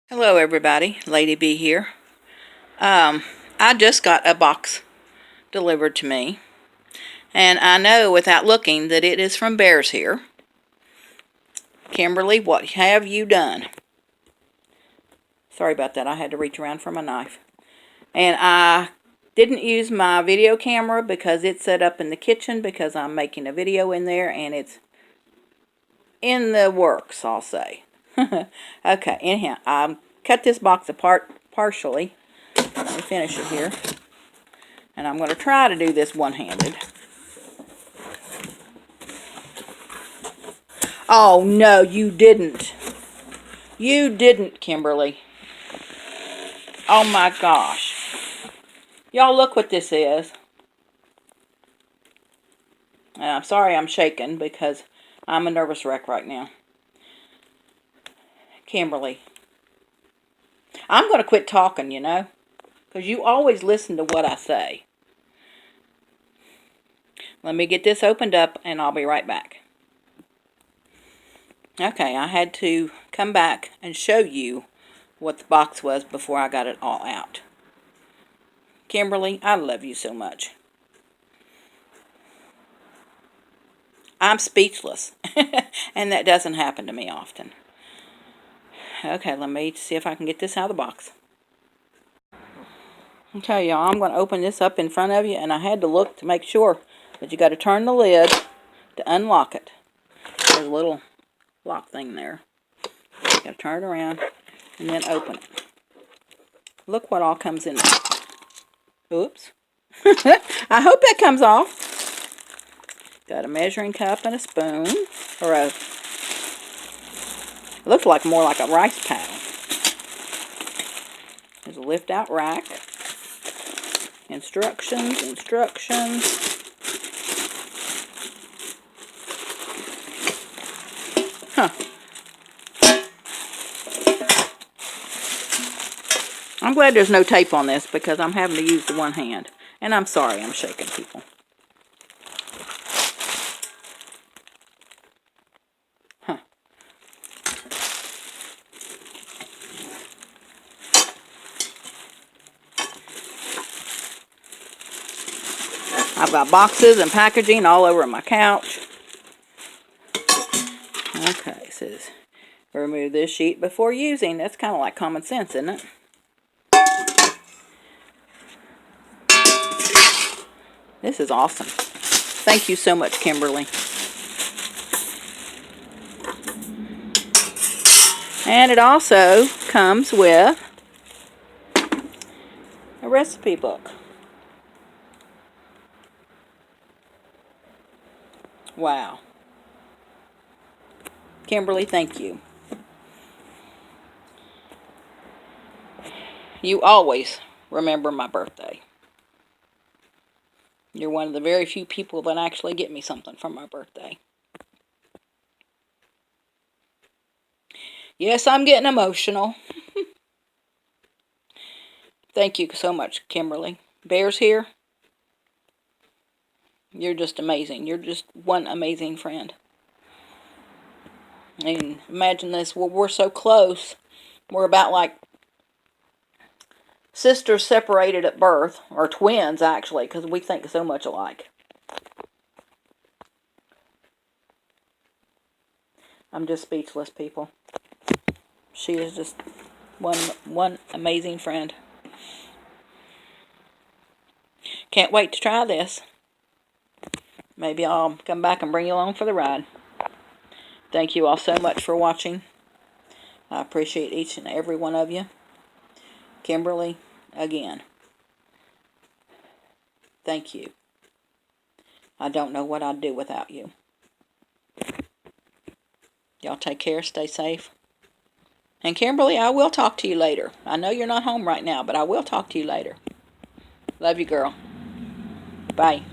Hello everybody, Lady B here. I just got a box delivered to me, and I know without looking that it is from Bearzhere. Kimberly, what have you done? Sorry about that, I had to reach around for my knife. And I didn't use my video camera because it's set up in the kitchen because I'm making a video in there and it's in the works, I'll say. Okay, anyhow, I cut this box apart partially. Let me finish it here. And I'm going to try to do this one-handed. Oh, no, you didn't. You didn't, Kimberly. Oh, my gosh. Y'all, look what this is. And I'm sorry I'm shaking because I'm a nervous wreck right now. Kimberly. I'm going to quit talking, you know, because you always listen to what I say. Let me get this opened up and I'll be right back. Okay, I had to come back and show you what the box was before I got it all out. Kimberly, I love you so much. I'm speechless, and that doesn't happen to me often. Okay, let me see if I can get this out of the box. Okay, y'all, I'm going to open this up in front of you, and I had to look to make sure that you got to turn the lid to unlock it. There's a little lock thing there. You got to turn it around and then open it. Look what all comes in there. Oops. I hope that comes off. Got a measuring cup and a spoon, or a, it looks like more like a rice paddle. There's a lift-out rack. Instructions. Huh. I'm glad there's no tape on this because I'm having to use the one hand. And I'm sorry I'm shaking, people. Huh. I've got boxes and packaging all over my couch. Okay, it says remove this sheet before using. That's kind of like common sense, isn't it? This is awesome. Thank you so much, Kimberly. And it also comes with a recipe book. Wow. Kimberly, thank you. You always remember my birthday. You're one of the very few people that actually get me something for my birthday. Yes, I'm getting emotional. Thank you so much, Kimberly. Bearzhere, you're just amazing. You're just one amazing friend. And imagine this, well, we're so close. We're about like sisters separated at birth, or twins actually, because we think so much alike. I'm just speechless, people. She is just one amazing friend. Can't wait to try this. Maybe I'll come back and bring you along for the ride. Thank you all so much for watching. I appreciate each and every one of you. Kimberly, again, thank you. I don't know what I'd do without you. Y'all take care, stay safe. And Kimberly, I will talk to you later. I know you're not home right now, but I will talk to you later. Love you, girl. Bye.